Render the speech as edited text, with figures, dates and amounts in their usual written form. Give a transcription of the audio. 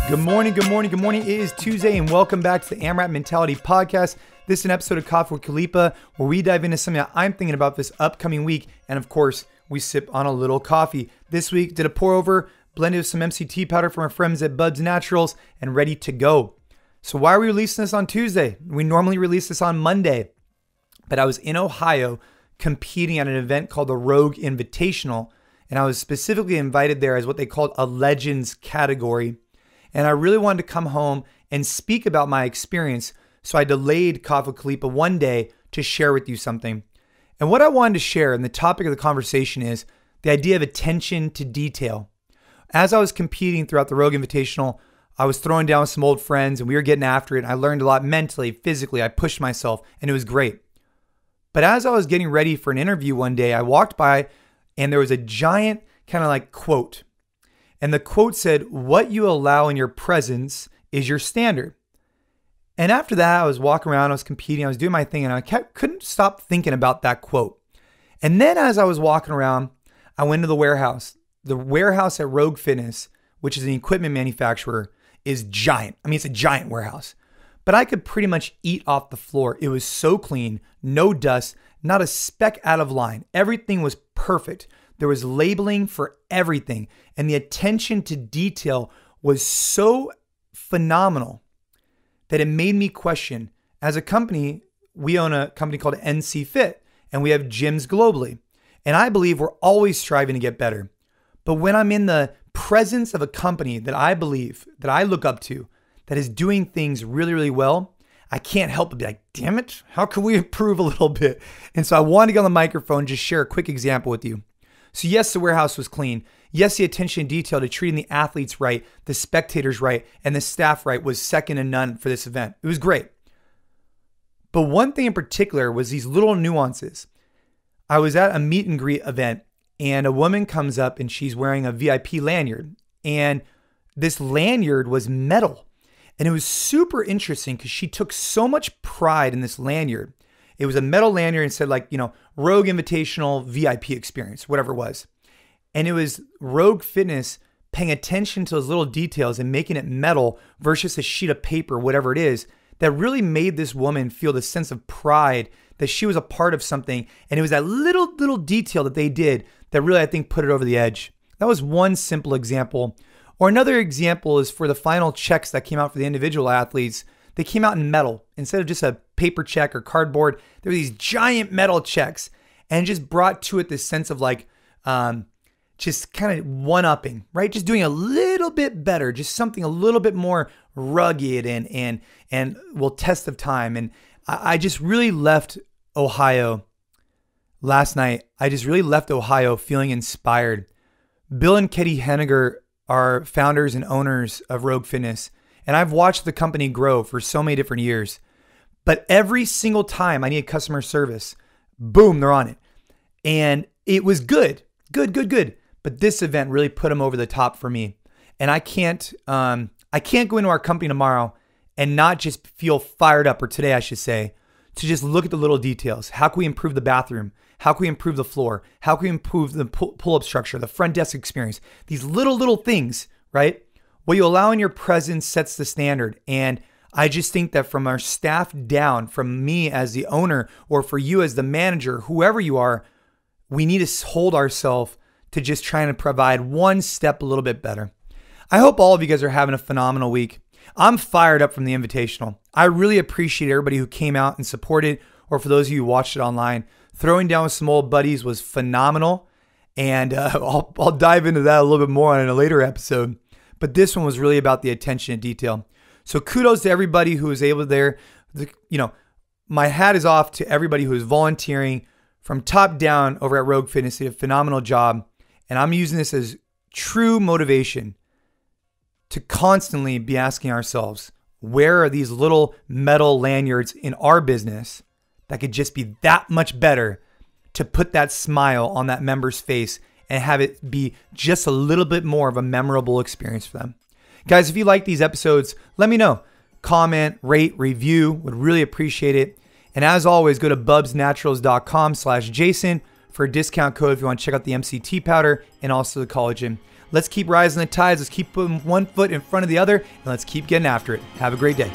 Good morning, good morning, good morning. It is Tuesday and welcome back to the AMRAP Mentality Podcast. This is an episode of Coffee with Khalipa where we dive into something that I'm thinking about this upcoming week. And of course, we sip on a little coffee. This week, did a pour over, blended with some MCT powder from our friends at BUBS Naturals and ready to go. So why are we releasing this on Tuesday? We normally release this on Monday. But I was in Ohio competing at an event called the Rogue Invitational. And I was specifically invited there as what they called a Legends category. And I really wanted to come home and speak about my experience. So I delayed Coffee with Khalipa one day to share with you something. And what I wanted to share, and the topic of the conversation is the idea of attention to detail. As I was competing throughout the Rogue Invitational, I was throwing down with some old friends and we were getting after it. And I learned a lot mentally, physically. I pushed myself and it was great. But as I was getting ready for an interview one day, I walked by and there was a giant kind of like quote. And the quote said, "What you allow in your presence is your standard." And after that, I was walking around, I was competing, I was doing my thing, and I couldn't stop thinking about that quote. And then as I was walking around, I went to the warehouse. The warehouse at Rogue Fitness, which is an equipment manufacturer, is giant. I mean, it's a giant warehouse. But I could pretty much eat off the floor. It was so clean, no dust, not a speck out of line. Everything was perfect. There was labeling for everything. And the attention to detail was so phenomenal that it made me question. As a company, we own a company called NC Fit, and we have gyms globally. And I believe we're always striving to get better. But when I'm in the presence of a company that I believe, that I look up to, that is doing things really, really well, I can't help but be like, damn it, how can we improve a little bit? And so I wanted to get on the microphone and just share a quick example with you. So yes, the warehouse was clean. Yes, the attention to detail to treating the athletes right, the spectators right, and the staff right was second to none for this event. It was great. But one thing in particular was these little nuances. I was at a meet and greet event and a woman comes up and she's wearing a VIP lanyard. And this lanyard was metal. And it was super interesting because she took so much pride in this lanyard. It was a metal lanyard and said like, Rogue Invitational VIP experience, whatever it was. And it was Rogue Fitness paying attention to those little details and making it metal versus a sheet of paper, whatever it is, that really made this woman feel the sense of pride that she was a part of something. And it was that little detail that they did that really, I think, put it over the edge. That was one simple example. Or another example is for the final checks that came out for the individual athletes. They came out in metal. Instead of just a paper check or cardboard, there were these giant metal checks. And it just brought to it this sense of like, just kind of one-upping, right? Just doing a little bit better, just something a little bit more rugged and will test of time. And I just really left Ohio last night. I just really left Ohio feeling inspired. Bill and Katie Henniger are founders and owners of Rogue Fitness. And I've watched the company grow for so many different years. But every single time I need customer service, boom, they're on it. And it was good. But this event really put them over the top for me. And I can't go into our company tomorrow and not just feel fired up, or today I should say, to just look at the little details. How can we improve the bathroom? How can we improve the floor? How can we improve the pull-up structure, the front desk experience? These little things, right? What you allow in your presence sets the standard. And I just think that from our staff down, from me as the owner, or for you as the manager, whoever you are, we need to hold ourselves to just trying to provide one step a little bit better. I hope all of you guys are having a phenomenal week. I'm fired up from the Invitational. I really appreciate everybody who came out and supported, or for those of you who watched it online. Throwing down with some old buddies was phenomenal. And I'll dive into that a little bit more in a later episode. But this one was really about the attention to detail. So kudos to everybody who was able there. My hat is off to everybody who is volunteering from top down over at Rogue Fitness. They did a phenomenal job. And I'm using this as true motivation to constantly be asking ourselves, where are these little metal lanyards in our business that could just be that much better to put that smile on that member's face and have it be just a little bit more of a memorable experience for them. Guys, if you like these episodes, let me know. Comment, rate, review, would really appreciate it. And as always, go to bubsnaturals.com/Jason for a discount code if you want to check out the MCT powder and also the collagen. Let's keep rising the tides. Let's keep putting one foot in front of the other, and let's keep getting after it. Have a great day.